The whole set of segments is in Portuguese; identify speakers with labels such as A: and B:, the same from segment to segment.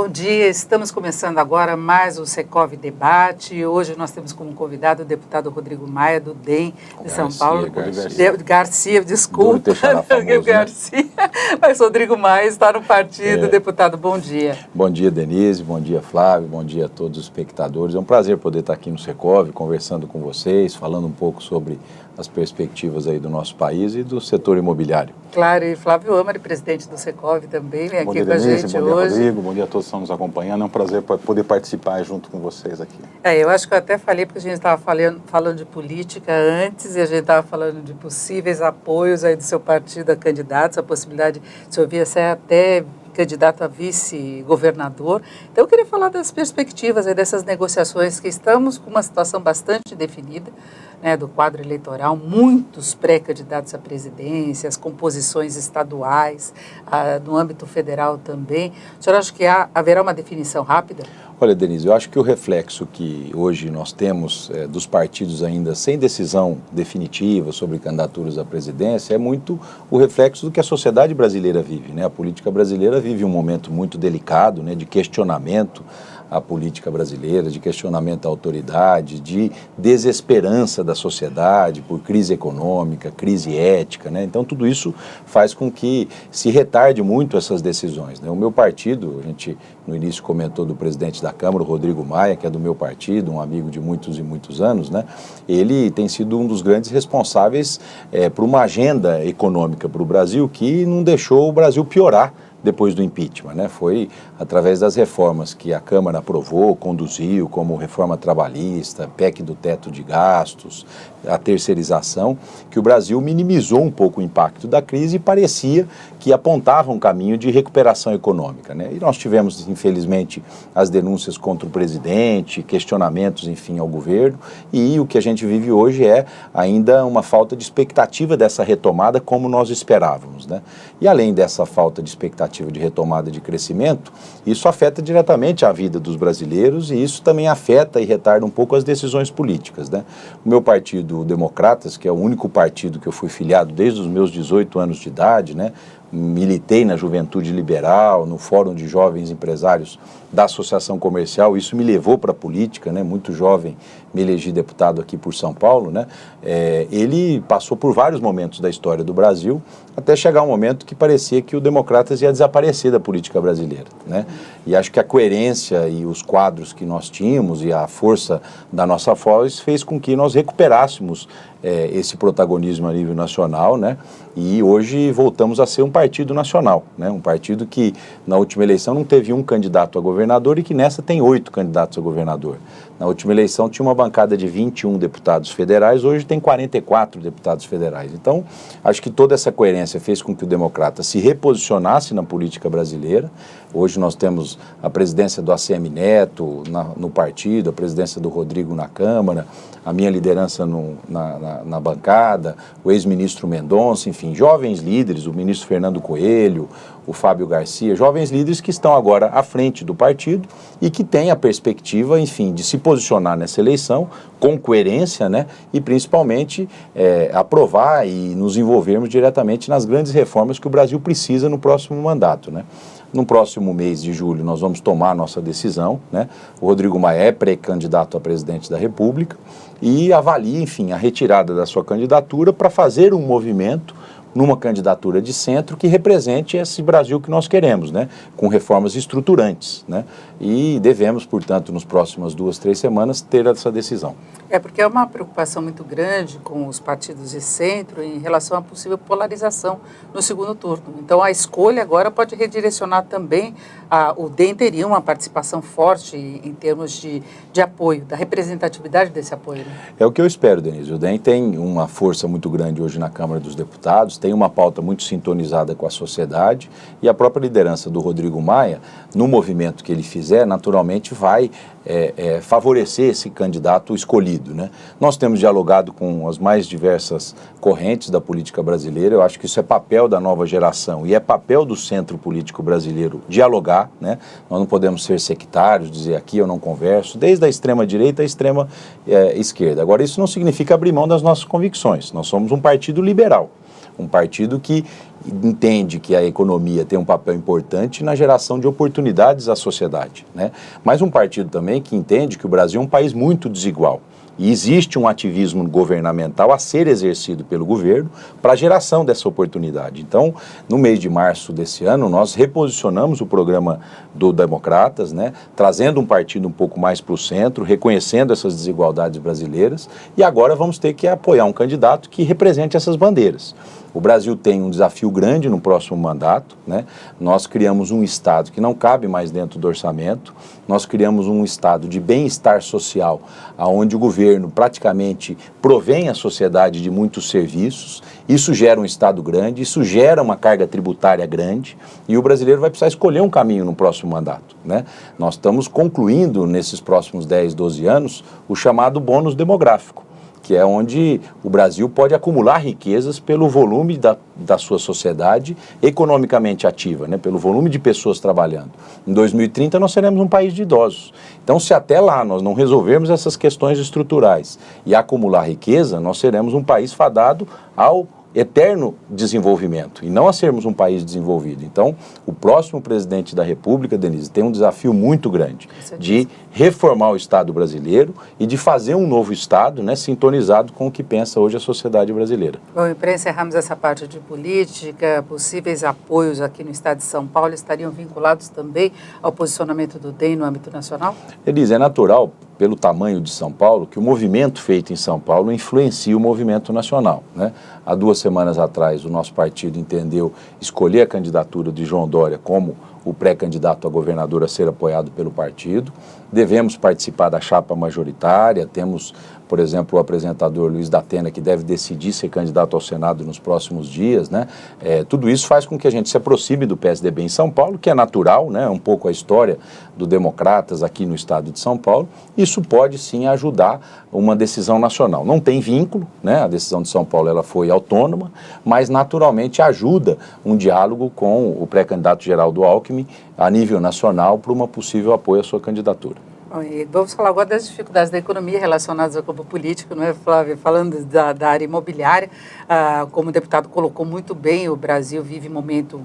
A: Bom dia, estamos começando agora mais o Secov Debate. Hoje nós temos como convidado o deputado Rodrigo Maia, do DEM de São Paulo. Garcia, desculpa. Garcia, mas Rodrigo Maia está no partido. Deputado, bom dia.
B: Bom dia, Denise, bom dia, Flávio, bom dia a todos os espectadores. É um prazer poder estar aqui no Secov, conversando com vocês, falando um pouco sobre as perspectivas aí do nosso país e do setor imobiliário.
A: Claro, e Flávio Amari, presidente do Secov, também vem aqui com a gente hoje.
C: Bom dia, Rodrigo, bom dia a todos que estão nos acompanhando. É um prazer poder participar junto com vocês aqui.
A: Eu acho que eu até falei, porque a gente estava falando de política antes e a gente estava falando de possíveis apoios aí do seu partido a candidatos, a possibilidade de se ouvir até candidato a vice-governador. Então, eu queria falar das perspectivas aí dessas negociações, que estamos com uma situação bastante definida, né, do quadro eleitoral, muitos pré-candidatos à presidência, as composições estaduais, no âmbito federal também. O senhor acha que haverá uma definição rápida?
B: Olha, Denise, eu acho que o reflexo que hoje nós temos dos partidos ainda sem decisão definitiva sobre candidaturas à presidência é muito o reflexo do que a sociedade brasileira vive, né? A política brasileira vive um momento muito delicado, né, de questionamento à política brasileira, de questionamento à autoridade, de desesperança da sociedade por crise econômica, crise ética, né? Então tudo isso faz com que se retarde muito essas decisões, né? O meu partido, a gente no início comentou do presidente da Câmara, o Rodrigo Maia, que é do meu partido, um amigo de muitos e muitos anos, né? Ele tem sido um dos grandes responsáveis por uma agenda econômica para o Brasil que não deixou o Brasil piorar depois do impeachment, né? Foi através das reformas que a Câmara aprovou, conduziu, como reforma trabalhista, PEC do teto de gastos, a terceirização, que o Brasil minimizou um pouco o impacto da crise e parecia que apontava um caminho de recuperação econômica, né? E nós tivemos, infelizmente, as denúncias contra o presidente, questionamentos, enfim, ao governo, e o que a gente vive hoje é ainda uma falta de expectativa dessa retomada como nós esperávamos, né? E além dessa falta de expectativa de retomada de crescimento, isso afeta diretamente a vida dos brasileiros e isso também afeta e retarda um pouco as decisões políticas, né? O meu partido, o Democratas, que é o único partido que eu fui filiado desde os meus 18 anos de idade, né? Militei na Juventude Liberal, no Fórum de Jovens Empresários da Associação Comercial, isso me levou para a política, né? Muito jovem, me elegi deputado aqui por São Paulo, né? Ele passou por vários momentos da história do Brasil, até chegar um momento que parecia que o Democratas ia desaparecer da política brasileira, né? E acho que a coerência e os quadros que nós tínhamos e a força da nossa voz fez com que nós recuperássemos esse protagonismo a nível nacional, né? E hoje voltamos a ser um partido nacional, né? Um partido que na última eleição não teve um candidato a governador e que nessa tem 8 candidatos a governador. Na última eleição tinha uma bancada de 21 deputados federais, hoje tem 44 deputados federais. Então, acho que toda essa coerência fez com que o Democrata se reposicionasse na política brasileira. Hoje nós temos a presidência do ACM Neto no partido, a presidência do Rodrigo na Câmara, a minha liderança na bancada, o ex-ministro Mendonça, enfim, jovens líderes, o ministro Fernando Coelho, o Fábio Garcia, jovens líderes que estão agora à frente do partido e que têm a perspectiva, enfim, de se posicionar nessa eleição com coerência, né? E principalmente aprovar e nos envolvermos diretamente nas grandes reformas que o Brasil precisa no próximo mandato, né? No próximo mês de julho nós vamos tomar a nossa decisão, né? O Rodrigo Maia é pré-candidato a presidente da República e avalia, enfim, a retirada da sua candidatura para fazer um movimento numa candidatura de centro que represente esse Brasil que nós queremos, né? Com reformas estruturantes, né? E devemos, portanto, nos próximas 2, 3 semanas, ter essa decisão.
A: Porque é uma preocupação muito grande com os partidos de centro em relação à possível polarização no segundo turno. Então, a escolha agora pode redirecionar também, o DEM teria uma participação forte em termos de apoio, da representatividade desse apoio, né?
B: É o que eu espero, Denise. O DEM tem uma força muito grande hoje na Câmara dos Deputados, tem uma pauta muito sintonizada com a sociedade e a própria liderança do Rodrigo Maia, no movimento que ele fizer, naturalmente vai favorecer esse candidato escolhido, né? Nós temos dialogado com as mais diversas correntes da política brasileira, eu acho que isso é papel da nova geração e é papel do centro político brasileiro dialogar, né? Nós não podemos ser sectários, dizer aqui eu não converso, desde a extrema direita à extrema esquerda. Agora, isso não significa abrir mão das nossas convicções, nós somos um partido liberal. Um partido que entende que a economia tem um papel importante na geração de oportunidades à sociedade, né? Mas um partido também que entende que o Brasil é um país muito desigual. E existe um ativismo governamental a ser exercido pelo governo para a geração dessa oportunidade. Então, no mês de março desse ano, nós reposicionamos o programa do Democratas, né, trazendo um partido um pouco mais para o centro, reconhecendo essas desigualdades brasileiras, e agora vamos ter que apoiar um candidato que represente essas bandeiras. O Brasil tem um desafio grande no próximo mandato, né? Nós criamos um Estado que não cabe mais dentro do orçamento, nós criamos um Estado de bem-estar social, onde o governo praticamente provém à sociedade de muitos serviços, isso gera um Estado grande, isso gera uma carga tributária grande, e o brasileiro vai precisar escolher um caminho no próximo mandato, né? Nós estamos concluindo nesses próximos 10, 12 anos o chamado bônus demográfico, que é onde o Brasil pode acumular riquezas pelo volume da sua sociedade economicamente ativa, né? Pelo volume de pessoas trabalhando. Em 2030 nós seremos um país de idosos. Então, se até lá nós não resolvermos essas questões estruturais e acumular riqueza, nós seremos um país fadado ao eterno desenvolvimento e não a sermos um país desenvolvido. Então, o próximo presidente da República, Denise, tem um desafio muito grande de reformar o Estado brasileiro e de fazer um novo Estado, né, sintonizado com o que pensa hoje a sociedade brasileira.
A: Bom, e para encerrarmos essa parte de política, possíveis apoios aqui no Estado de São Paulo estariam vinculados também ao posicionamento do DEM no âmbito nacional?
B: Elise, é natural, pelo tamanho de São Paulo, que o movimento feito em São Paulo influencia o movimento nacional, né? Há 2 semanas atrás, o nosso partido entendeu escolher a candidatura de João Dória como o pré-candidato a governador a ser apoiado pelo partido. Devemos participar da chapa majoritária, temos, por exemplo, o apresentador Luiz Datena, que deve decidir ser candidato ao Senado nos próximos dias, né? Tudo isso faz com que a gente se aproxime do PSDB em São Paulo, que é natural, né? Um pouco a história do Democratas aqui no estado de São Paulo. Isso pode sim ajudar uma decisão nacional. Não tem vínculo, né? A decisão de São Paulo ela foi autônoma, mas naturalmente ajuda um diálogo com o pré-candidato Geraldo Alckmin a nível nacional para uma possível apoio à sua candidatura.
A: Bom, e vamos falar agora das dificuldades da economia relacionadas ao campo político, não é, Flávia? Falando da área imobiliária, como o deputado colocou muito bem, o Brasil vive um momento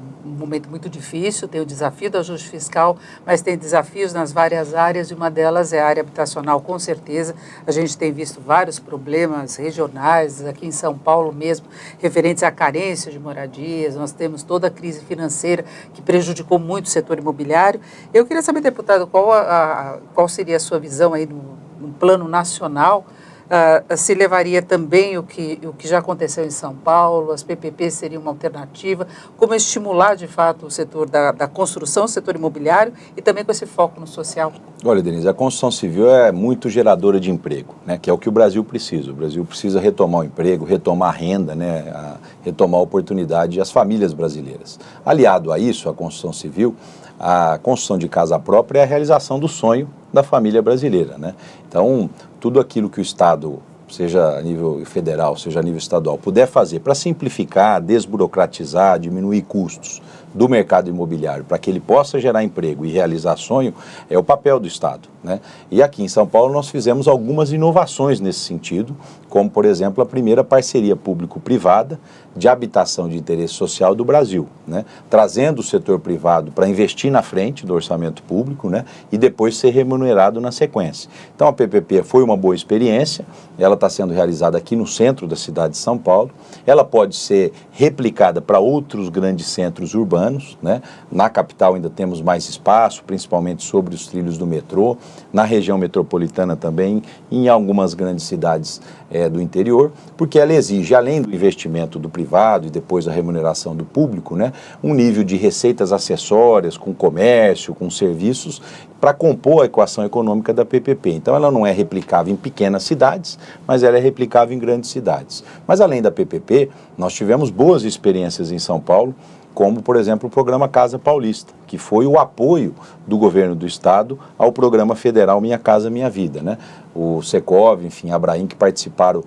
A: muito difícil, tem o desafio do ajuste fiscal, mas tem desafios nas várias áreas, e uma delas é a área habitacional, com certeza. A gente tem visto vários problemas regionais, aqui em São Paulo mesmo, referentes à carência de moradias, nós temos toda a crise financeira que prejudicou muito o setor imobiliário. Eu queria saber, deputado, qual seria a sua visão aí no plano nacional? Se levaria também o que já aconteceu em São Paulo, as PPPs seriam uma alternativa, como estimular de fato o setor da construção, o setor imobiliário e também com esse foco no social?
B: Olha, Denise, a construção civil é muito geradora de emprego, né, que é o que o Brasil precisa. O Brasil precisa retomar o emprego, retomar a renda, né, retomar a oportunidade às famílias brasileiras. Aliado a isso, a construção civil, a construção de casa própria é a realização do sonho da família brasileira, né? Então, tudo aquilo que o Estado, seja a nível federal, seja a nível estadual, puder fazer para simplificar, desburocratizar, diminuir custos do mercado imobiliário, para que ele possa gerar emprego e realizar sonho, é o papel do Estado, né? E aqui em São Paulo nós fizemos algumas inovações nesse sentido, como, por exemplo, a primeira parceria público-privada de habitação de interesse social do Brasil, né? Trazendo o setor privado para investir na frente do orçamento público, né? E depois ser remunerado na sequência. Então a PPP foi uma boa experiência, ela está sendo realizada aqui no centro da cidade de São Paulo, ela pode ser replicada para outros grandes centros urbanos, né? Na capital ainda temos mais espaço, principalmente sobre os trilhos do metrô, na região metropolitana também, em algumas grandes cidades do interior, porque ela exige, além do investimento do privado e depois a remuneração do público, né, um nível de receitas acessórias, com comércio, com serviços, para compor a equação econômica da PPP. Então ela não é replicável em pequenas cidades, mas ela é replicável em grandes cidades. Mas além da PPP, nós tivemos boas experiências em São Paulo, como, por exemplo, o programa Casa Paulista, que foi o apoio do governo do estado ao programa federal Minha Casa Minha Vida, né? O Secov, enfim, a Abraim, que participaram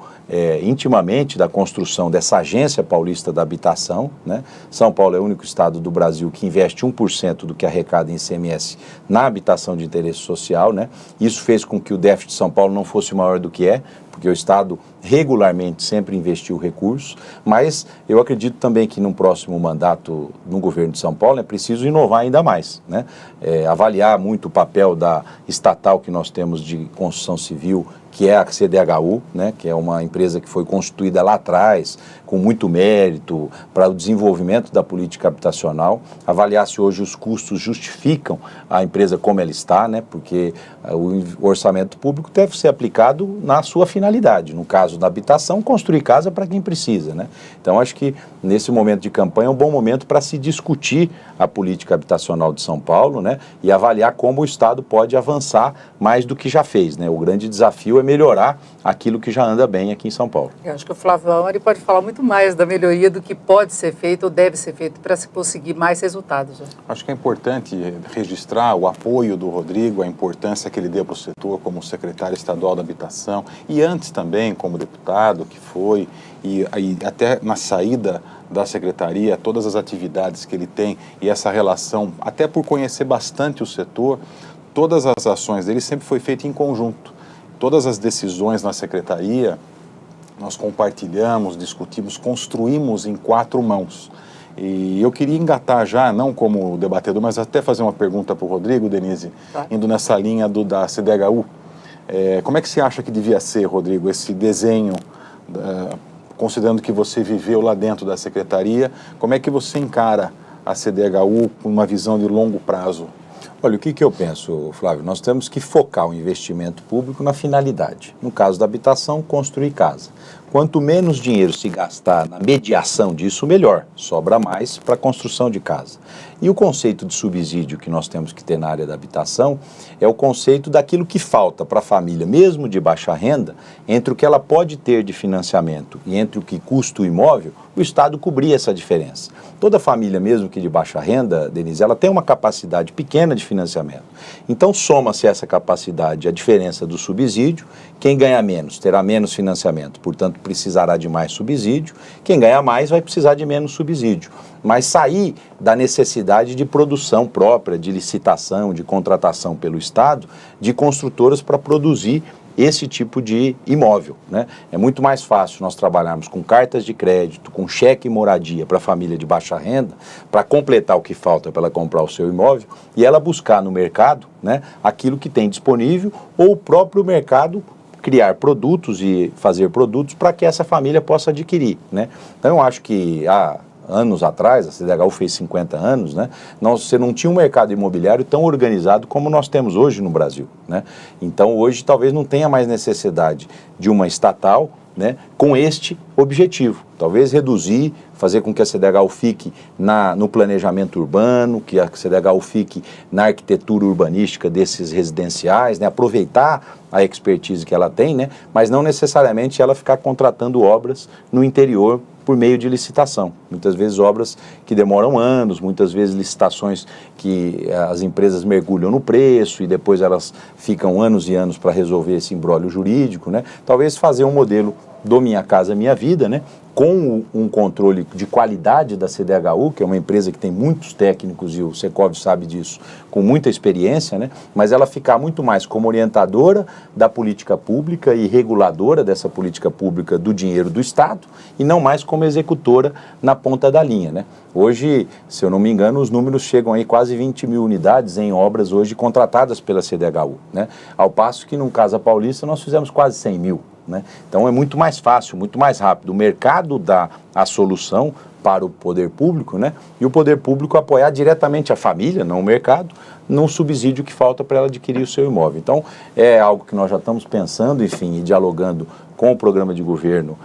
B: intimamente da construção dessa agência paulista da habitação, né? São Paulo é o único estado do Brasil que investe 1% do que arrecada em ICMS na habitação de interesse social, né? Isso fez com que o déficit de São Paulo não fosse maior do que é, porque o estado regularmente sempre investiu recursos, mas eu acredito também que no próximo mandato no governo de São Paulo é preciso inovar ainda mais, né? Avaliar muito o papel da estatal que nós temos de construção civil, que é a CDHU, né, que é uma empresa que foi constituída lá atrás, com muito mérito, para o desenvolvimento da política habitacional, avaliar se hoje os custos justificam a empresa como ela está, né, porque o orçamento público deve ser aplicado na sua finalidade, no caso da habitação, construir casa para quem precisa, né. Então, acho que nesse momento de campanha é um bom momento para se discutir a política habitacional de São Paulo, né, e avaliar como o Estado pode avançar mais do que já fez, né. O grande desafio é melhorar aquilo que já anda bem aqui em São Paulo.
A: Eu acho que o Flávio Amari pode falar muito mais da melhoria do que pode ser feito ou deve ser feito para se conseguir mais resultados. Né?
C: Acho que é importante registrar o apoio do Rodrigo, a importância que ele deu para o setor como secretário estadual da habitação e antes também como deputado que foi e até na saída da secretaria, todas as atividades que ele tem e essa relação, até por conhecer bastante o setor, todas as ações dele sempre foi feita em conjunto. Todas as decisões na secretaria, nós compartilhamos, discutimos, construímos em 4 mãos. E eu queria engatar já, não como debatedor, mas até fazer uma pergunta para o Rodrigo, Denise, indo nessa linha da CDHU. Como é que você acha que devia ser, Rodrigo, esse desenho, considerando que você viveu lá dentro da secretaria, como é que você encara a CDHU com uma visão de longo prazo?
B: Olha, o que eu penso, Flávio? Nós temos que focar o investimento público na finalidade. No caso da habitação, construir casa. Quanto menos dinheiro se gastar na mediação disso, melhor. Sobra mais para a construção de casa. E o conceito de subsídio que nós temos que ter na área da habitação é o conceito daquilo que falta para a família, mesmo de baixa renda, entre o que ela pode ter de financiamento e entre o que custa o imóvel, o Estado cobrir essa diferença. Toda família, mesmo que de baixa renda, Denise, ela tem uma capacidade pequena de financiamento. Então, soma-se essa capacidade a diferença do subsídio. Quem ganha menos terá menos financiamento, portanto, precisará de mais subsídio. Quem ganha mais vai precisar de menos subsídio. Mas sair da necessidade de produção própria, de licitação, de contratação pelo Estado, de construtoras para produzir esse tipo de imóvel, né? É muito mais fácil nós trabalharmos com cartas de crédito, com cheque e moradia para a família de baixa renda, para completar o que falta para ela comprar o seu imóvel e ela buscar no mercado, né, aquilo que tem disponível ou o próprio mercado criar produtos e fazer produtos para que essa família possa adquirir, né? Então eu acho que anos atrás, a CDHU fez 50 anos, né? Você não tinha um mercado imobiliário tão organizado como nós temos hoje no Brasil, né? Então hoje talvez não tenha mais necessidade de uma estatal, né, com este objetivo. Talvez reduzir, fazer com que a CDHU fique no planejamento urbano, que a CDHU fique na arquitetura urbanística desses residenciais, né, aproveitar a expertise que ela tem, né, mas não necessariamente ela ficar contratando obras no interior por meio de licitação. Muitas vezes obras que demoram anos, muitas vezes licitações que as empresas mergulham no preço e depois elas ficam anos e anos para resolver esse imbróglio jurídico, né? Talvez fazer um modelo do Minha Casa Minha Vida, né? Com um controle de qualidade da CDHU, que é uma empresa que tem muitos técnicos, e o Secov sabe disso, com muita experiência, né? Mas ela ficar muito mais como orientadora da política pública e reguladora dessa política pública do dinheiro do Estado, e não mais como executora na ponta da linha, né? Hoje, se eu não me engano, os números chegam aí quase 20 mil unidades em obras hoje contratadas pela CDHU, né? Ao passo que no Casa Paulista nós fizemos quase 100 mil. Né? Então é muito mais fácil, muito mais rápido. O mercado dá a solução para o poder público, né? E o poder público apoiar diretamente a família, não o mercado, no subsídio que falta para ela adquirir o seu imóvel. Então é algo que nós já estamos pensando, enfim, e dialogando com o programa de governo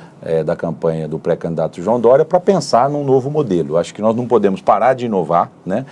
B: da campanha do pré-candidato João Dória para pensar num novo modelo. Acho que nós não podemos parar de inovar, né?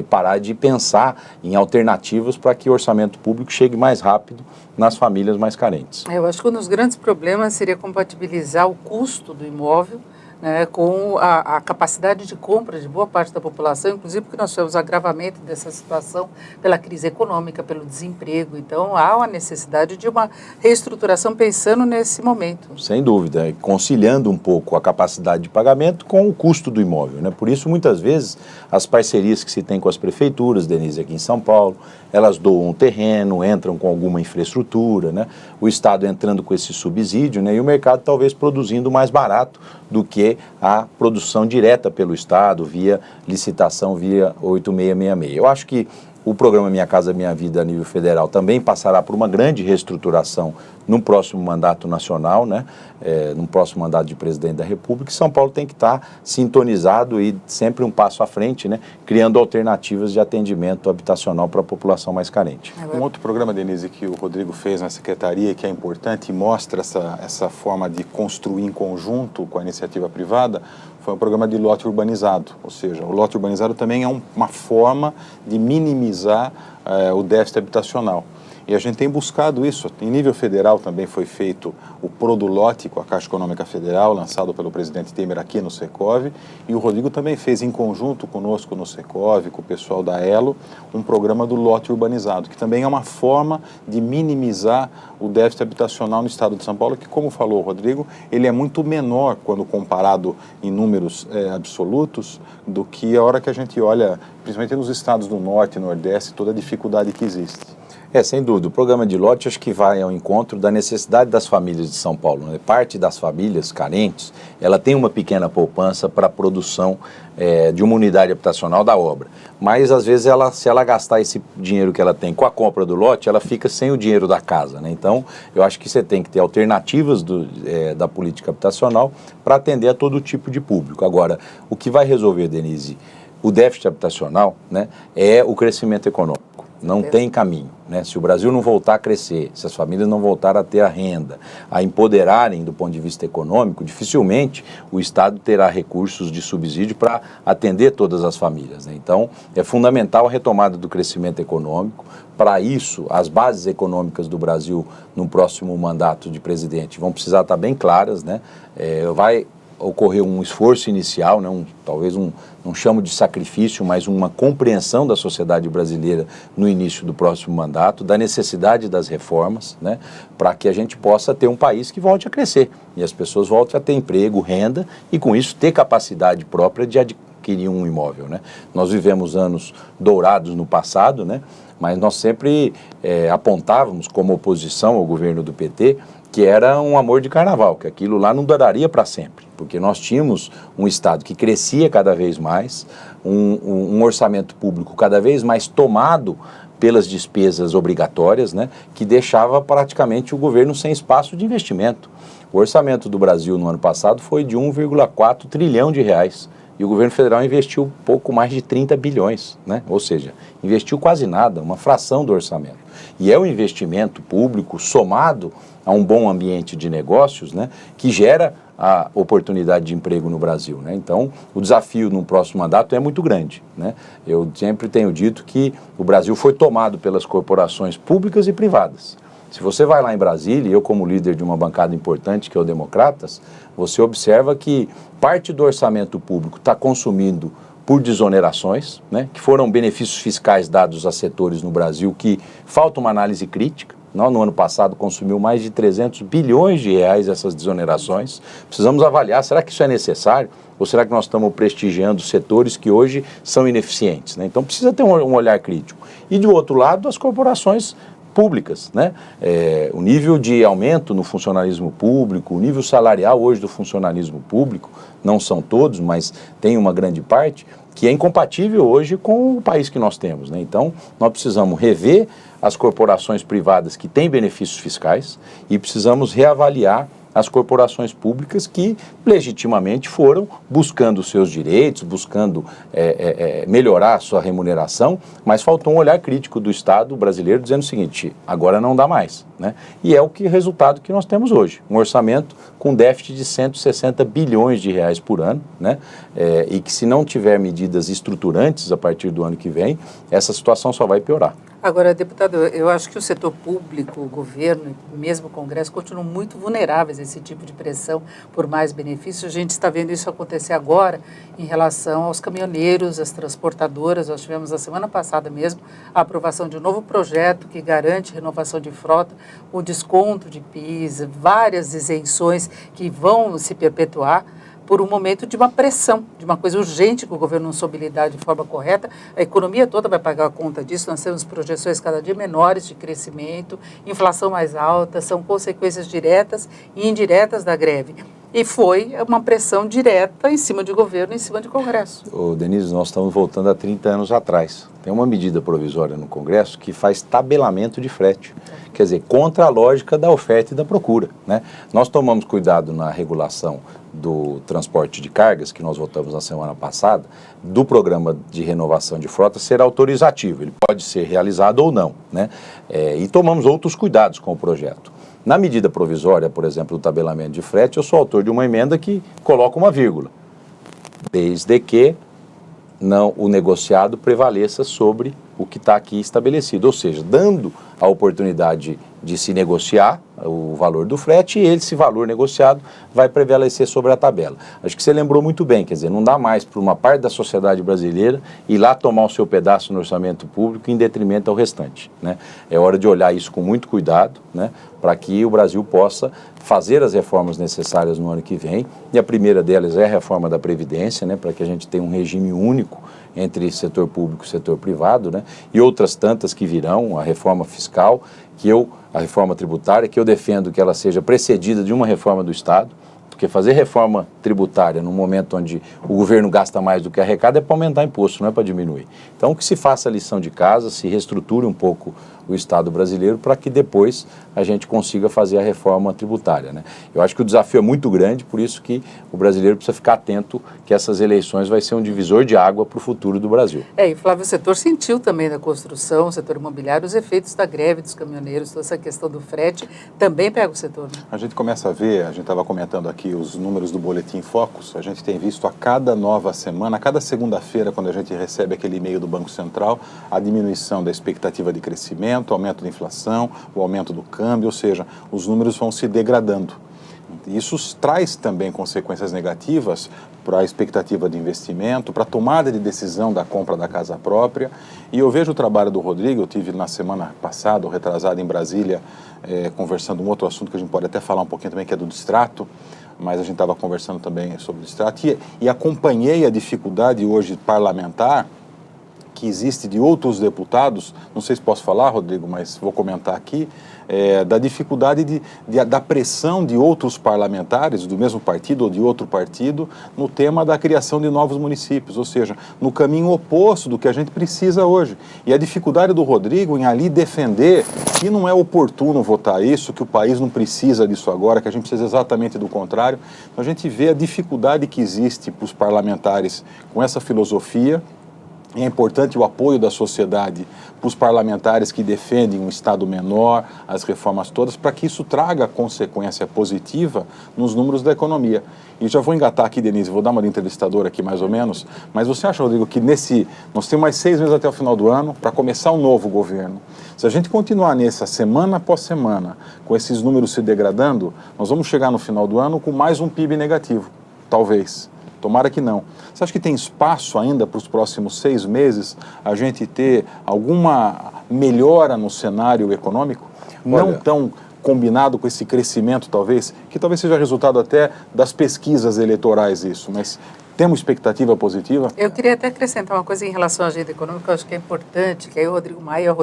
B: Parar de pensar em alternativas para que o orçamento público chegue mais rápido nas famílias mais carentes.
A: Eu acho que um dos grandes problemas seria compatibilizar o custo do imóvel, né, com a capacidade de compra de boa parte da população, inclusive porque nós tivemos agravamento dessa situação pela crise econômica, pelo desemprego. Então, há uma necessidade de uma reestruturação pensando nesse momento.
B: Sem dúvida, conciliando um pouco a capacidade de pagamento com o custo do imóvel, né? Por isso, muitas vezes, as parcerias que se tem com as prefeituras, Denise, aqui em São Paulo, elas doam um terreno, entram com alguma infraestrutura, né? O Estado entrando com esse subsídio, né? E o mercado talvez produzindo mais barato do que a produção direta pelo Estado, via licitação, via 8666. Eu acho que o programa Minha Casa Minha Vida a nível federal também passará por uma grande reestruturação no próximo mandato nacional, né? No próximo mandato de presidente da República. São Paulo tem que estar sintonizado e sempre um passo à frente, né? Criando alternativas de atendimento habitacional para a população mais carente.
C: Um outro programa, Denise, que o Rodrigo fez na Secretaria, que é importante e mostra essa forma de construir em conjunto com a iniciativa privada, foi um programa de lote urbanizado. Ou seja, o lote urbanizado também é uma forma de minimizar o déficit habitacional. E a gente tem buscado isso. Em nível federal também foi feito o Produlote com a Caixa Econômica Federal, lançado pelo presidente Temer aqui no Secov, e o Rodrigo também fez em conjunto conosco no Secov, com o pessoal da Elo, um programa do lote urbanizado, que também é uma forma de minimizar o déficit habitacional no estado de São Paulo, que, como falou o Rodrigo, ele é muito menor quando comparado em números absolutos do que a hora que a gente olha, principalmente nos estados do Norte e Nordeste, toda a dificuldade que existe.
B: Sem dúvida. O programa de lote acho que vai ao encontro da necessidade das famílias de São Paulo, né? Parte das famílias carentes, ela tem uma pequena poupança para a produção de uma unidade habitacional da obra. Mas, às vezes, se ela gastar esse dinheiro que ela tem com a compra do lote, ela fica sem o dinheiro da casa, né? Então, eu acho que você tem que ter alternativas da política habitacional para atender a todo tipo de público. Agora, o que vai resolver, Denise, o déficit habitacional, né, é o crescimento econômico. Não tem caminho, né? Se o Brasil não voltar a crescer, se as famílias não voltarem a ter a renda, a empoderarem do ponto de vista econômico, dificilmente o Estado terá recursos de subsídio para atender todas as famílias, né? Então, é fundamental a retomada do crescimento econômico. Para isso, as bases econômicas do Brasil no próximo mandato de presidente vão precisar estar bem claras, né? Vai ocorrer um esforço inicial, né, talvez não chamo de sacrifício, mas uma compreensão da sociedade brasileira no início do próximo mandato, da necessidade das reformas, né, para que a gente possa ter um país que volte a crescer e as pessoas voltem a ter emprego, renda e com isso ter capacidade própria de adquirir um imóvel, né. Nós vivemos anos dourados no passado, né, mas nós sempre apontávamos como oposição ao governo do PT que era um amor de carnaval, que aquilo lá não duraria para sempre, porque nós tínhamos um Estado que crescia cada vez mais, um orçamento público cada vez mais tomado pelas despesas obrigatórias, né, que deixava praticamente o governo sem espaço de investimento. O orçamento do Brasil no ano passado foi de 1,4 trilhão de reais. E o governo federal investiu pouco mais de 30 bilhões, né? Ou seja, investiu quase nada, uma fração do orçamento. E é o investimento público somado a um bom ambiente de negócios, né, que gera a oportunidade de emprego no Brasil, né? Então, o desafio no próximo mandato é muito grande, né? Eu sempre tenho dito que o Brasil foi tomado pelas corporações públicas e privadas. Se você vai lá em Brasília, eu como líder de uma bancada importante, que é o Democratas, você observa que parte do orçamento público está consumindo por desonerações, né, que foram benefícios fiscais dados a setores no Brasil que falta uma análise crítica. No ano passado consumiu mais de 300 bilhões de reais essas desonerações. Precisamos avaliar, será que isso é necessário? Ou será que nós estamos prestigiando setores que hoje são ineficientes, né? Então precisa ter um olhar crítico. E do outro lado, as corporações públicas, né? O nível de aumento no funcionalismo público, o nível salarial hoje do funcionalismo público, não são todos, mas tem uma grande parte, que é incompatível hoje com o país que nós temos, né? Então, nós precisamos rever as corporações privadas que têm benefícios fiscais e precisamos reavaliar as corporações públicas que legitimamente foram buscando seus direitos, buscando melhorar a sua remuneração, mas faltou um olhar crítico do Estado brasileiro dizendo o seguinte, agora não dá mais, né? E é o resultado que nós temos hoje, um orçamento com déficit de 160 bilhões de reais por ano, né? E que se não tiver medidas estruturantes a partir do ano que vem, essa situação só vai piorar.
A: Agora, deputado, eu acho que o setor público, o governo e mesmo o Congresso continuam muito vulneráveis a esse tipo de pressão por mais benefícios. A gente está vendo isso acontecer agora em relação aos caminhoneiros, às transportadoras. Nós tivemos na semana passada mesmo a aprovação de um novo projeto que garante renovação de frota, o desconto de PIS, várias isenções que vão se perpetuar por um momento de uma pressão, de uma coisa urgente que o governo não soube lidar de forma correta. A economia toda vai pagar a conta disso, nós temos projeções cada dia menores de crescimento, inflação mais alta, são consequências diretas e indiretas da greve. E foi uma pressão direta em cima de governo, em cima de Congresso.
B: Ô, Denise, nós estamos voltando a 30 anos atrás. Tem uma medida provisória no Congresso que faz tabelamento de frete, quer dizer, contra a lógica da oferta e da procura, né? Nós tomamos cuidado na regulação do transporte de cargas, que nós votamos na semana passada, do programa de renovação de frota ser autorizativo, ele pode ser realizado ou não, né? E tomamos outros cuidados com o projeto. Na medida provisória, por exemplo, do tabelamento de frete, eu sou autor de uma emenda que coloca uma vírgula, desde que o negociado prevaleça sobre o que está aqui estabelecido, ou seja, dando a oportunidade de se negociar o valor do frete e esse valor negociado vai prevalecer sobre a tabela. Acho que você lembrou muito bem, quer dizer, não dá mais para uma parte da sociedade brasileira ir lá tomar o seu pedaço no orçamento público em detrimento ao restante, né? É hora de olhar isso com muito cuidado, né, para que o Brasil possa fazer as reformas necessárias no ano que vem, e a primeira delas é a reforma da Previdência, né, para que a gente tenha um regime único entre setor público e setor privado, né, e outras tantas que virão, a reforma fiscal, a reforma tributária, que eu defendo que ela seja precedida de uma reforma do Estado, porque fazer reforma tributária num momento onde o governo gasta mais do que arrecada é para aumentar imposto, não é para diminuir. Então, que se faça a lição de casa, se reestruture um pouco o Estado brasileiro para que depois a gente consiga fazer a reforma tributária, né? Eu acho que o desafio é muito grande, por isso que o brasileiro precisa ficar atento que essas eleições vai ser um divisor de água para o futuro do Brasil.
A: E Flávio, o setor sentiu também na construção, o setor imobiliário, os efeitos da greve dos caminhoneiros, toda essa questão do frete, também pega o setor, né?
C: A gente começa a ver, a gente estava comentando aqui os números do Boletim Focus, a gente tem visto a cada nova semana, a cada segunda-feira, quando a gente recebe aquele e-mail do Banco Central, a diminuição da expectativa de crescimento, o aumento da inflação, o aumento do câmbio, ou seja, os números vão se degradando. Isso traz também consequências negativas para a expectativa de investimento, para a tomada de decisão da compra da casa própria. E eu vejo o trabalho do Rodrigo, eu tive na semana passada, ou retrasada, em Brasília, conversando um outro assunto que a gente pode até falar um pouquinho também, que é do distrato, mas a gente estava conversando também sobre o distrato, e acompanhei a dificuldade hoje parlamentar que existe de outros deputados, não sei se posso falar, Rodrigo, mas vou comentar aqui, da dificuldade da pressão de outros parlamentares, do mesmo partido ou de outro partido, no tema da criação de novos municípios, ou seja, no caminho oposto do que a gente precisa hoje. E a dificuldade do Rodrigo em ali defender que não é oportuno votar isso, que o país não precisa disso agora, que a gente precisa exatamente do contrário. Então a gente vê a dificuldade que existe para os parlamentares com essa filosofia. E é importante o apoio da sociedade para os parlamentares que defendem um Estado menor, as reformas todas, para que isso traga consequência positiva nos números da economia. E já vou engatar aqui, Denise, vou dar uma de entrevistadora aqui mais ou menos, mas você acha, Rodrigo, que nós temos mais 6 meses até o final do ano para começar um novo governo. Se a gente continuar nessa semana após semana, com esses números se degradando, nós vamos chegar no final do ano com mais um PIB negativo, talvez. Tomara que não. Você acha que tem espaço ainda para os próximos 6 meses a gente ter alguma melhora no cenário econômico?
B: Olha,
C: não tão combinado com esse crescimento, talvez, que talvez seja resultado até das pesquisas eleitorais isso, mas temos expectativa positiva?
A: Eu queria até acrescentar uma coisa em relação à agenda econômica, eu acho que é importante, que aí o Rodrigo Maia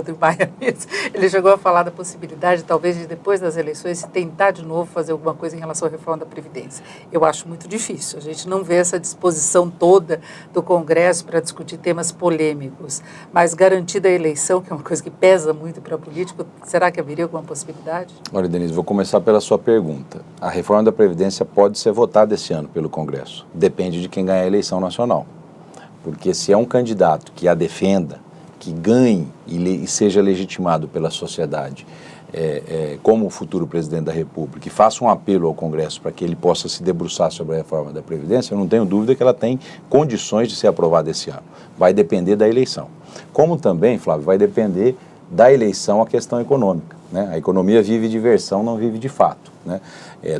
A: mesmo, ele chegou a falar da possibilidade, talvez, de depois das eleições, se tentar de novo fazer alguma coisa em relação à reforma da Previdência. Eu acho muito difícil, a gente não vê essa disposição toda do Congresso para discutir temas polêmicos, mas garantida a eleição, que é uma coisa que pesa muito para o político, será que haveria alguma possibilidade?
B: Olha, Denise, vou começar pela sua pergunta. A reforma da Previdência pode ser votada esse ano pelo Congresso, depende de quem ganhar a eleição nacional. Porque se é um candidato que a defenda, que ganhe e seja legitimado pela sociedade como o futuro presidente da República e faça um apelo ao Congresso para que ele possa se debruçar sobre a reforma da Previdência, eu não tenho dúvida que ela tem condições de ser aprovada esse ano. Vai depender da eleição. Como também, Flávio, vai depender da eleição a questão econômica, né? A economia vive de versão, não vive de fato, né?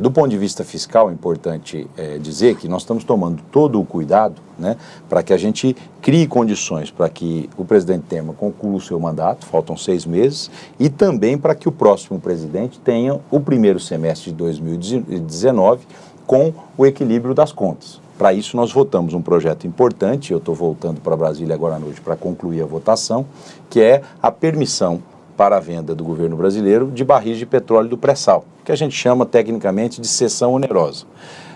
B: Do ponto de vista fiscal, é importante dizer que nós estamos tomando todo o cuidado, né, para que a gente crie condições para que o presidente Temer conclua o seu mandato, faltam 6 meses, e também para que o próximo presidente tenha o primeiro semestre de 2019 com o equilíbrio das contas. Para isso, nós votamos um projeto importante, eu estou voltando para Brasília agora à noite para concluir a votação, que é a permissão para a venda do governo brasileiro de barris de petróleo do pré-sal, que a gente chama tecnicamente de cessão onerosa.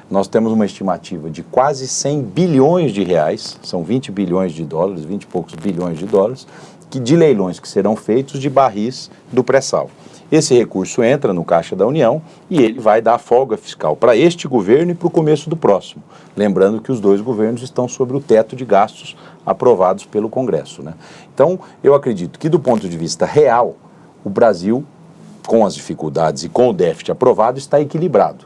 B: Nós temos uma estimativa de quase 100 bilhões de reais, são 20 bilhões de dólares, 20 e poucos bilhões de dólares, de leilões que serão feitos de barris do pré-sal. Esse recurso entra no Caixa da União e ele vai dar folga fiscal para este governo e para o começo do próximo. Lembrando que os dois governos estão sobre o teto de gastos aprovados pelo Congresso, né? Então, eu acredito que do ponto de vista real, o Brasil, com as dificuldades e com o déficit aprovado, está equilibrado.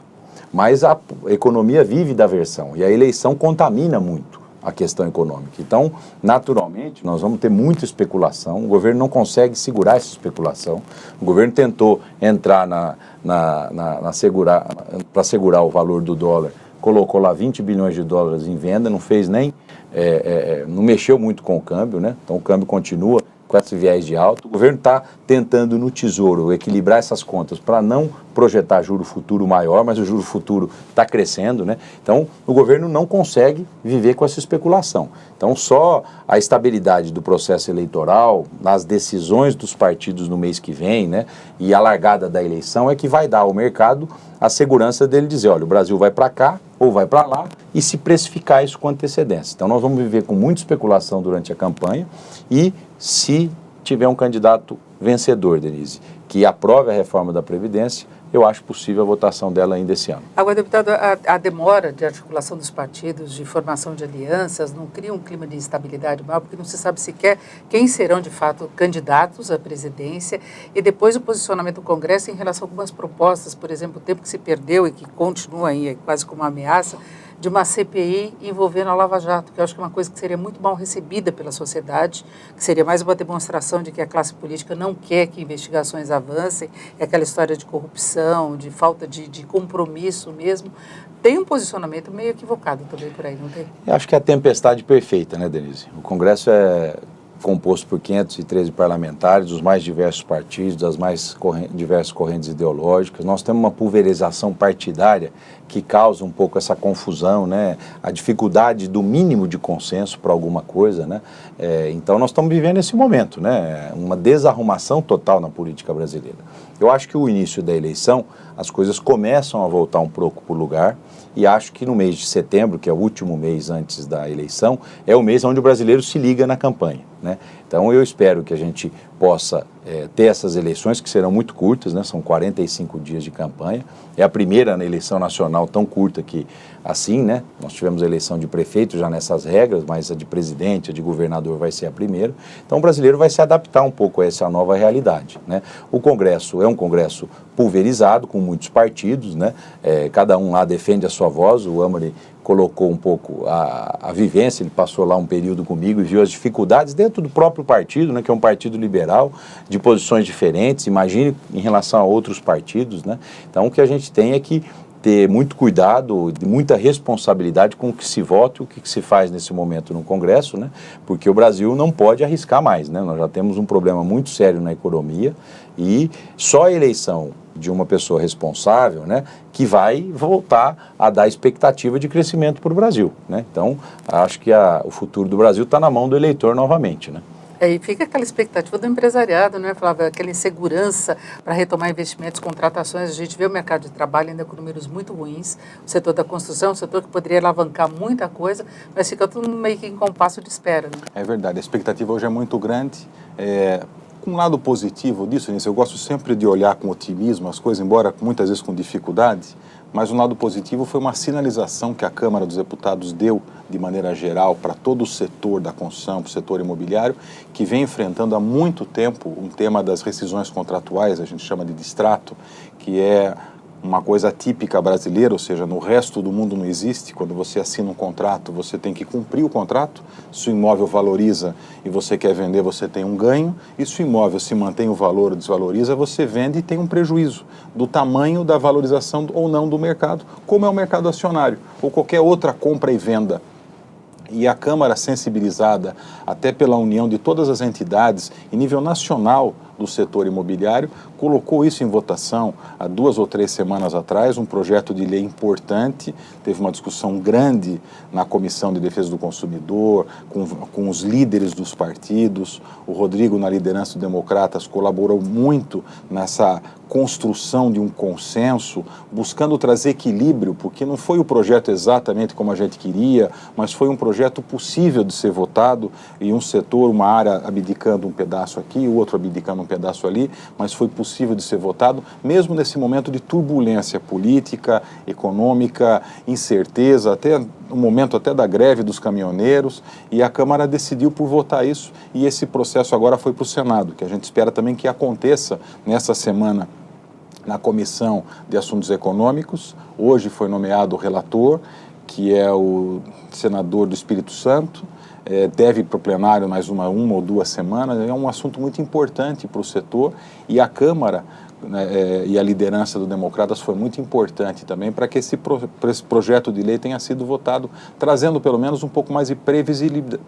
B: Mas a economia vive da versão e a eleição contamina muito a questão econômica. Então, naturalmente, nós vamos ter muita especulação. O governo não consegue segurar essa especulação. O governo tentou entrar para segurar o valor do dólar, colocou lá 20 bilhões de dólares em venda, não fez nem, não mexeu muito com o câmbio, né? Então o câmbio continua com esse viés de alta. O governo está tentando no Tesouro equilibrar essas contas para não projetar juro futuro maior, mas o juro futuro está crescendo, né? Então, o governo não consegue viver com essa especulação. Então, só a estabilidade do processo eleitoral, nas decisões dos partidos no mês que vem, né, e a largada da eleição é que vai dar ao mercado a segurança dele dizer, olha, o Brasil vai para cá ou vai para lá, e se precificar isso com antecedência. Então, nós vamos viver com muita especulação durante a campanha e se tiver um candidato vencedor, Denise, que aprove a reforma da Previdência, eu acho possível a votação dela ainda esse ano.
A: Agora, deputado, a demora de articulação dos partidos, de formação de alianças, não cria um clima de instabilidade maior, porque não se sabe sequer quem serão, de fato, candidatos à presidência, e depois o posicionamento do Congresso em relação a algumas propostas, por exemplo, o tempo que se perdeu e que continua aí quase como uma ameaça, de uma CPI envolvendo a Lava Jato, que eu acho que é uma coisa que seria muito mal recebida pela sociedade, que seria mais uma demonstração de que a classe política não quer que investigações avancem, é aquela história de corrupção, de falta de compromisso mesmo. Tem um posicionamento meio equivocado também por aí, não tem?
B: Eu acho que é a tempestade perfeita, né, Denise? O Congresso é composto por 513 parlamentares, dos mais diversos partidos, das mais diversas correntes ideológicas. Nós temos uma pulverização partidária que causa um pouco essa confusão, né? A dificuldade do mínimo de consenso para alguma coisa, né? Então nós estamos vivendo esse momento, né? Uma desarrumação total na política brasileira. Eu acho que o início da eleição, as coisas começam a voltar um pouco para o lugar, e acho que no mês de setembro, que é o último mês antes da eleição, é o mês onde o brasileiro se liga na campanha, né? Então eu espero que a gente possa ter essas eleições, que serão muito curtas, né? São 45 dias de campanha, é a primeira na eleição nacional tão curta que assim, né? Nós tivemos a eleição de prefeito já nessas regras, mas a de presidente, a de governador vai ser a primeira. Então o brasileiro vai se adaptar um pouco a essa nova realidade, né? O Congresso é um Congresso pulverizado, com muitos partidos, né? Cada um lá defende a sua voz. O Amari colocou um pouco a vivência, ele passou lá um período comigo e viu as dificuldades dentro do próprio partido, né, que é um partido liberal, de posições diferentes, imagine em relação a outros partidos, né? Então o que a gente tem é que ter muito cuidado, muita responsabilidade com o que se vota, o que se faz nesse momento no Congresso, né? Porque o Brasil não pode arriscar mais, né? Nós já temos um problema muito sério na economia e só a eleição de uma pessoa responsável, né, que vai voltar a dar expectativa de crescimento para o Brasil, né? Então, acho que o futuro do Brasil está na mão do eleitor novamente, né?
A: E fica aquela expectativa do empresariado, né, Flávia? Aquela insegurança para retomar investimentos, contratações. A gente vê o mercado de trabalho ainda com números muito ruins. O setor da construção, o setor que poderia alavancar muita coisa, mas fica tudo meio que em compasso de espera, né?
C: É verdade, a expectativa hoje é muito grande. Um lado positivo disso, eu gosto sempre de olhar com otimismo as coisas, embora muitas vezes com dificuldade, mas um lado positivo foi uma sinalização que a Câmara dos Deputados deu, de maneira geral, para todo o setor da construção, para o setor imobiliário, que vem enfrentando há muito tempo um tema das rescisões contratuais, a gente chama de distrato, que é uma coisa típica brasileira, ou seja, no resto do mundo não existe. Quando você assina um contrato, você tem que cumprir o contrato. Se o imóvel valoriza e você quer vender, você tem um ganho. E se o imóvel se mantém o valor ou desvaloriza, você vende e tem um prejuízo do tamanho da valorização ou não do mercado, como é o mercado acionário ou qualquer outra compra e venda. E a Câmara, sensibilizada até pela união de todas as entidades em nível nacional do setor imobiliário, colocou isso em votação há 2 ou 3 semanas atrás, um projeto de lei importante, teve uma discussão grande na Comissão de Defesa do Consumidor, com os líderes dos partidos. O Rodrigo, na liderança do Democratas, colaborou muito nessa construção de um consenso, buscando trazer equilíbrio, porque não foi o projeto exatamente como a gente queria, mas foi um projeto possível de ser votado, e um setor, uma área abdicando um pedaço aqui, o outro abdicando um pedaço ali, mas foi possível de ser votado, mesmo nesse momento de turbulência política, econômica, incerteza, até o momento até da greve dos caminhoneiros, e a Câmara decidiu por votar isso, e esse processo agora foi para o Senado, que a gente espera também que aconteça nessa semana na Comissão de Assuntos Econômicos. Hoje foi nomeado o relator, que é o senador do Espírito Santo, deve ir para o plenário mais uma ou 2 semanas. É um assunto muito importante para o setor, e a Câmara, né, e a liderança do Democratas foi muito importante também para que esse projeto de lei tenha sido votado, trazendo pelo menos um pouco mais de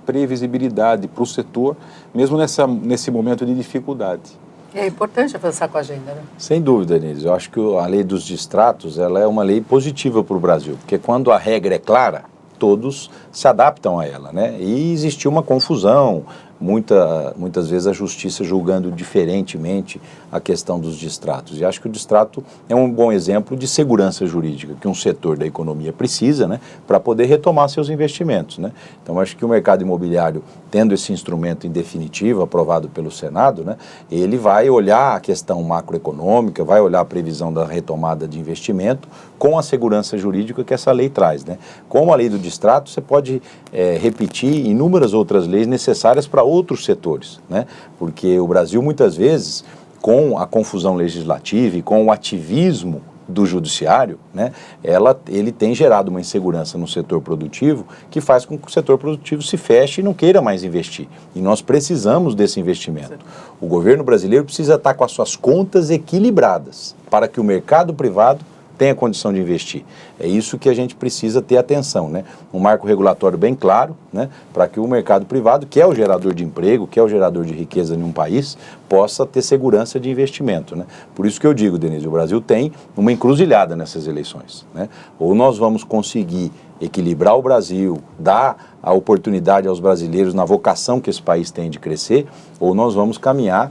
C: previsibilidade para o setor, mesmo nesse momento de dificuldade.
A: É importante avançar com a agenda, né?
B: Sem dúvida, Denise. Eu acho que a lei dos distratos, ela é uma lei positiva para o Brasil, porque quando a regra é clara, todos se adaptam a ela, né? E existiu uma confusão, muitas vezes a justiça julgando diferentemente a questão dos distratos. E acho que o distrato é um bom exemplo de segurança jurídica que um setor da economia precisa, né, para poder retomar seus investimentos, né? Então acho que o mercado imobiliário, tendo esse instrumento em definitivo, aprovado pelo Senado, né, ele vai olhar a questão macroeconômica, vai olhar a previsão da retomada de investimento com a segurança jurídica que essa lei traz, né? Como a lei do distrato, você pode repetir inúmeras outras leis necessárias para outros setores, né? Porque o Brasil, muitas vezes, com a confusão legislativa e com o ativismo do judiciário, né, ele tem gerado uma insegurança no setor produtivo que faz com que o setor produtivo se feche e não queira mais investir. E nós precisamos desse investimento. O governo brasileiro precisa estar com as suas contas equilibradas para que o mercado privado tenha condição de investir. É isso que a gente precisa ter atenção, né? Um marco regulatório bem claro, né, para que o mercado privado, que é o gerador de emprego, que é o gerador de riqueza em um país, possa ter segurança de investimento, né? Por isso que eu digo, Denise, o Brasil tem uma encruzilhada nessas eleições, né? Ou nós vamos conseguir equilibrar o Brasil, dar a oportunidade aos brasileiros na vocação que esse país tem de crescer, ou nós vamos caminhar,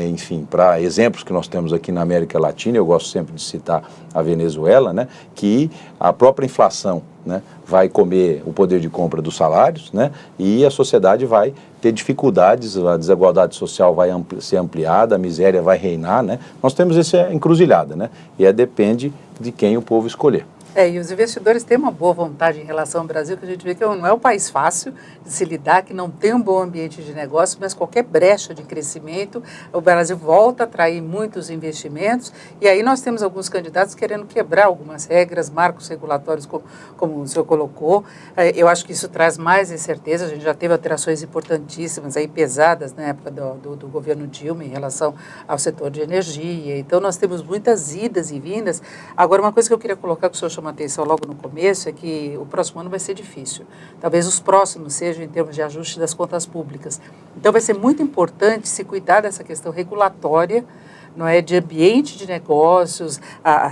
B: enfim, para exemplos que nós temos aqui na América Latina. Eu gosto sempre de citar a Venezuela, né, que a própria inflação, né, vai comer o poder de compra dos salários, né, e a sociedade vai ter dificuldades, a desigualdade social vai ser ampliada, a miséria vai reinar, né? Nós temos essa encruzilhada, né, e depende de quem o povo escolher.
A: E os investidores têm uma boa vontade em relação ao Brasil, que a gente vê que não é um país fácil de se lidar, que não tem um bom ambiente de negócio, mas qualquer brecha de crescimento, o Brasil volta a atrair muitos investimentos, e aí nós temos alguns candidatos querendo quebrar algumas regras, marcos regulatórios, como o senhor colocou. Eu acho que isso traz mais incerteza. A gente já teve alterações importantíssimas, aí, pesadas na época do governo Dilma em relação ao setor de energia. Então nós temos muitas idas e vindas. Agora, uma coisa que eu queria colocar, que o senhor chamou a atenção logo no começo, é que o próximo ano vai ser difícil. Talvez os próximos sejam em termos de ajuste das contas públicas. Então vai ser muito importante se cuidar dessa questão regulatória, não é, de ambiente de negócios,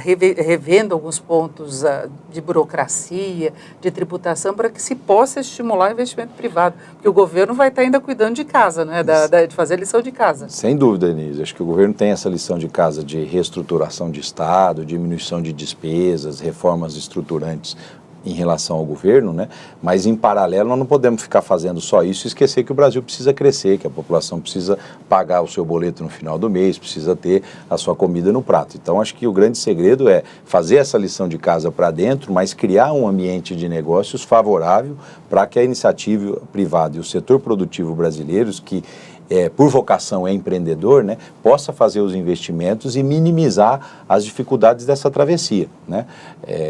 A: revendo alguns pontos de burocracia, de tributação, para que se possa estimular o investimento privado. Porque o governo vai estar ainda cuidando de casa, não é, de fazer a lição de casa.
B: Sem dúvida, Denise. Acho que o governo tem essa lição de casa de reestruturação de Estado, diminuição de despesas, reformas estruturantes em relação ao governo, né? Mas em paralelo nós não podemos ficar fazendo só isso e esquecer que o Brasil precisa crescer, que a população precisa pagar o seu boleto no final do mês, precisa ter a sua comida no prato. Então acho que o grande segredo é fazer essa lição de casa para dentro, mas criar um ambiente de negócios favorável para que a iniciativa privada e o setor produtivo brasileiros, que por vocação é empreendedor, né, possa fazer os investimentos e minimizar as dificuldades dessa travessia, né?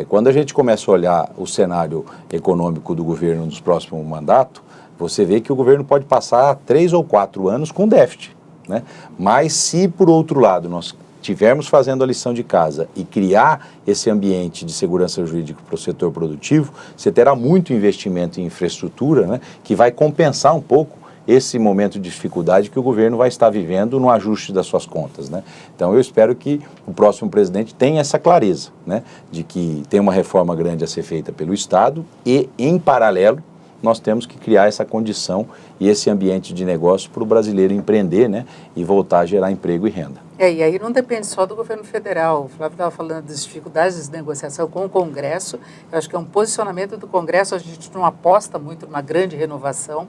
B: Quando a gente começa a olhar o cenário econômico do governo nos próximos mandatos, você vê que o governo pode passar 3 ou 4 anos com déficit, né? Mas se, por outro lado, nós estivermos fazendo a lição de casa e criar esse ambiente de segurança jurídica para o setor produtivo, você terá muito investimento em infraestrutura, né, que vai compensar um pouco esse momento de dificuldade que o governo vai estar vivendo no ajuste das suas contas, né? Então eu espero que o próximo presidente tenha essa clareza, né, de que tem uma reforma grande a ser feita pelo Estado e, em paralelo, nós temos que criar essa condição e esse ambiente de negócio para o brasileiro empreender, né, e voltar a gerar emprego e renda.
A: E aí não depende só do governo federal. O Flávio estava falando das dificuldades de negociação com o Congresso. Eu acho que é um posicionamento do Congresso. A gente não aposta muito numa grande renovação.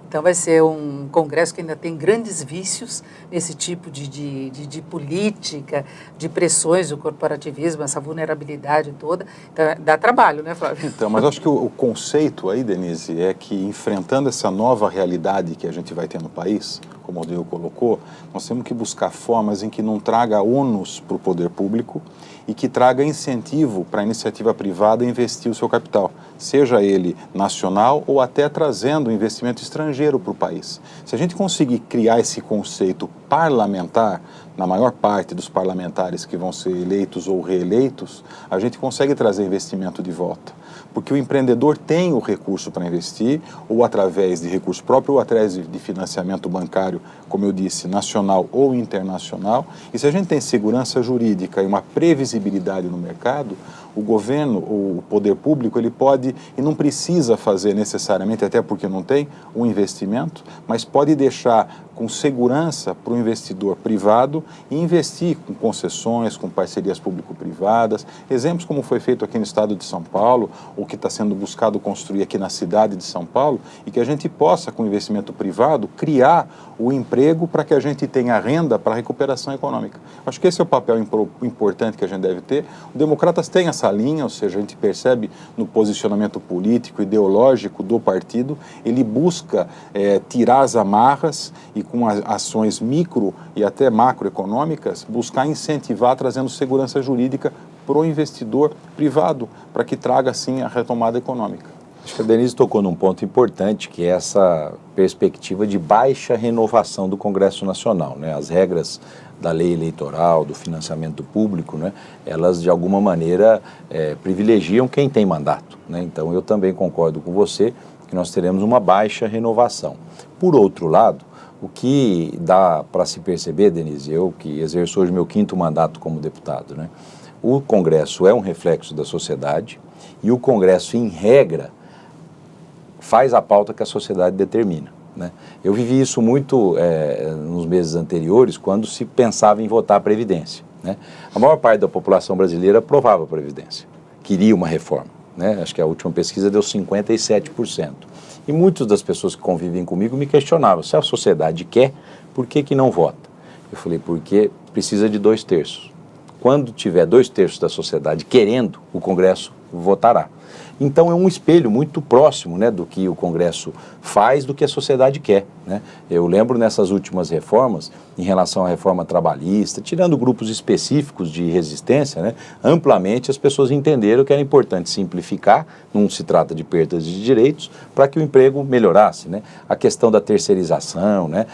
A: Então vai ser um Congresso que ainda tem grandes vícios nesse tipo de política, de pressões do corporativismo, essa vulnerabilidade toda. Então dá trabalho, né, Flávio?
C: Então, mas acho que o conceito aí, Denise, é que enfrentando essa nova realidade que a gente vai ter no país, como o Rodrigo colocou, nós temos que buscar formas em que não traga ônus para o poder público e que traga incentivo para a iniciativa privada investir o seu capital, seja ele nacional ou até trazendo investimento estrangeiro para o país. Se a gente conseguir criar esse conceito parlamentar, na maior parte dos parlamentares que vão ser eleitos ou reeleitos, a gente consegue trazer investimento de volta. Porque o empreendedor tem o recurso para investir, ou através de recurso próprio, ou através de financiamento bancário, como eu disse, nacional ou internacional. E se a gente tem segurança jurídica e uma previsibilidade no mercado, o governo, o poder público, ele pode e não precisa fazer necessariamente, até porque não tem, um investimento, mas pode deixar com segurança para o investidor privado e investir com concessões, com parcerias público-privadas. Exemplos como foi feito aqui no estado de São Paulo, ou que está sendo buscado construir aqui na cidade de São Paulo, e que a gente possa, com investimento privado, criar o emprego para que a gente tenha renda para a recuperação econômica. Acho que esse é o papel importante que a gente deve ter. Os democratas têm essa linha, ou seja, a gente percebe no posicionamento político, ideológico do partido, ele busca tirar as amarras e com ações micro e até macroeconômicas, buscar incentivar trazendo segurança jurídica para o investidor privado, para que traga, assim, a retomada econômica.
B: Acho que a Denise tocou num ponto importante, que é essa perspectiva de baixa renovação do Congresso Nacional, né? As regras da lei eleitoral, do financiamento público, né? Elas, de alguma maneira, privilegiam quem tem mandato, né? Então, eu também concordo com você que nós teremos uma baixa renovação. Por outro lado, o que dá para se perceber, Denise, eu que exerço hoje meu 5º mandato como deputado, né? O Congresso é um reflexo da sociedade e o Congresso, em regra, faz a pauta que a sociedade determina, né? Eu vivi isso muito nos meses anteriores, quando se pensava em votar a Previdência, né? A maior parte da população brasileira aprovava a Previdência, queria uma reforma, né? Acho que a última pesquisa deu 57%. E muitas das pessoas que convivem comigo me questionavam, se a sociedade quer, por que não vota? Eu falei, porque precisa de 2/3. Quando tiver 2/3 da sociedade querendo, o Congresso votará. Então é um espelho muito próximo, né, do que o Congresso faz, do que a sociedade quer, né? Eu lembro nessas últimas reformas, em relação à reforma trabalhista, tirando grupos específicos de resistência, né, amplamente as pessoas entenderam que era importante simplificar, não se trata de perdas de direitos, para que o emprego melhorasse, né? A questão da terceirização, né?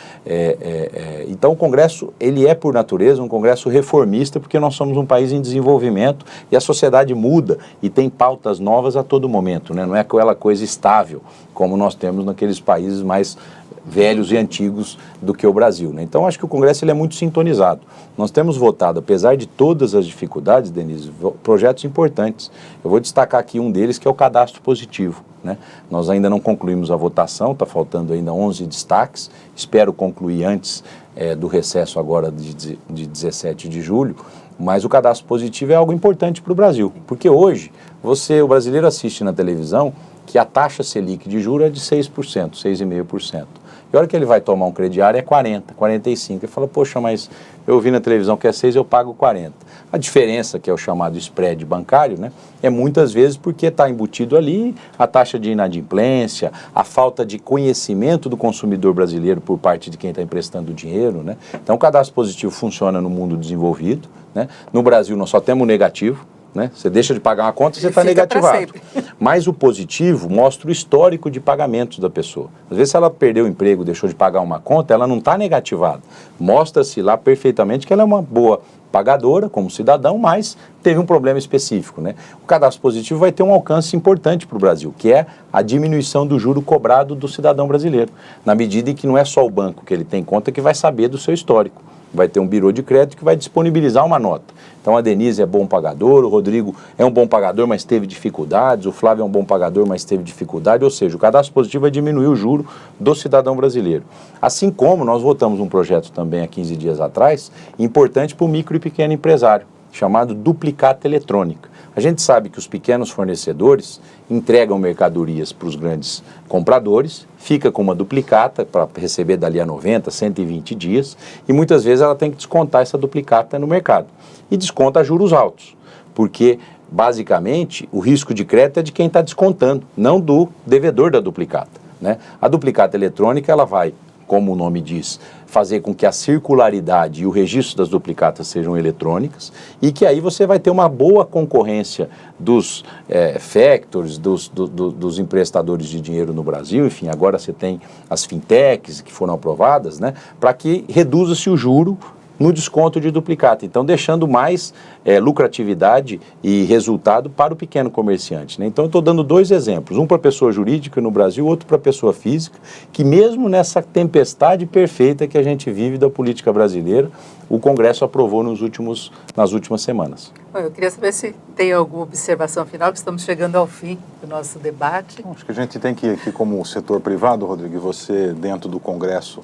B: Então o Congresso, ele é por natureza um Congresso reformista, porque nós somos um país em desenvolvimento e a sociedade muda e tem pautas novas a todo momento, né? Não é aquela coisa estável como nós temos naqueles países mais velhos e antigos do que o Brasil, né? Então acho que o Congresso, ele é muito sintonizado. Nós temos votado, apesar de todas as dificuldades, Denise, projetos importantes. Eu vou destacar aqui um deles, que é o cadastro positivo, né? Nós ainda não concluímos a votação, está faltando ainda 11 destaques, espero concluir antes do recesso agora de 17 de julho, mas o cadastro positivo é algo importante para o Brasil, porque hoje o brasileiro assiste na televisão que a taxa Selic de juros é de 6%, 6,5%. E a hora que ele vai tomar um crediário é 40%, 45%. Ele fala, poxa, mas eu vi na televisão que é 6, eu pago 40. A diferença, que é o chamado spread bancário, né, é muitas vezes porque está embutido ali a taxa de inadimplência, a falta de conhecimento do consumidor brasileiro por parte de quem está emprestando dinheiro, né? Então, o cadastro positivo funciona no mundo desenvolvido, né? No Brasil, nós só temos o negativo, né? Você deixa de pagar uma conta e você está negativado. Mas o positivo mostra o histórico de pagamentos da pessoa. Às vezes, se ela perdeu o emprego, deixou de pagar uma conta, ela não está negativada. Mostra-se lá perfeitamente que ela é uma boa pagadora, como cidadão, mas teve um problema específico, né? O cadastro positivo vai ter um alcance importante para o Brasil, que é a diminuição do juro cobrado do cidadão brasileiro, na medida em que não é só o banco que ele tem conta que vai saber do seu histórico. Vai ter um birô de crédito que vai disponibilizar uma nota. Então, a Denise é bom pagador, o Rodrigo é um bom pagador, mas teve dificuldades, o Flávio é um bom pagador, mas teve dificuldade, ou seja, o cadastro positivo vai diminuir o juro do cidadão brasileiro. Assim como nós votamos um projeto também há 15 dias atrás, importante para o micro e pequeno empresário, chamado duplicata eletrônica. A gente sabe que os pequenos fornecedores entregam mercadorias para os grandes compradores, fica com uma duplicata para receber dali a 90, 120 dias, e muitas vezes ela tem que descontar essa duplicata no mercado. E desconta a juros altos, porque basicamente o risco de crédito é de quem está descontando, não do devedor da duplicata, né? A duplicata eletrônica, ela vai, como o nome diz, fazer com que a circularidade e o registro das duplicatas sejam eletrônicas e que aí você vai ter uma boa concorrência dos factors, dos emprestadores de dinheiro no Brasil. Enfim, agora você tem as fintechs que foram aprovadas, né, para que reduza-se o juro no desconto de duplicata, então deixando mais lucratividade e resultado para o pequeno comerciante, né? Então eu estou dando dois exemplos, um para a pessoa jurídica no Brasil, outro para a pessoa física, que mesmo nessa tempestade perfeita que a gente vive da política brasileira, o Congresso aprovou nas últimas semanas.
A: Eu queria saber se tem alguma observação final, que estamos chegando ao fim do nosso debate.
C: Acho que a gente tem que como setor privado, Rodrigo, você dentro do Congresso,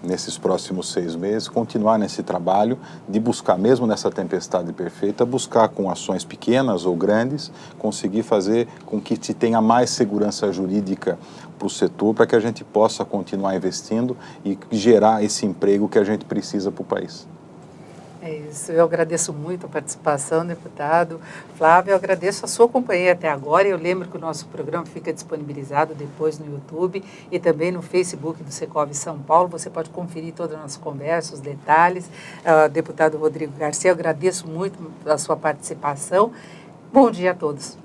C: nesses próximos 6 meses, continuar nesse trabalho de buscar, mesmo nessa tempestade perfeita, buscar com ações pequenas ou grandes, conseguir fazer com que se tenha mais segurança jurídica para o setor, para que a gente possa continuar investindo e gerar esse emprego que a gente precisa para o país.
A: É isso, eu agradeço muito a participação, deputado Flávio, eu agradeço a sua companhia até agora. Eu lembro que o nosso programa fica disponibilizado depois no YouTube e também no Facebook do Secovi São Paulo. Você pode conferir toda a nossa conversa, os detalhes. Deputado Rodrigo Garcia, eu agradeço muito a sua participação. Bom dia a todos.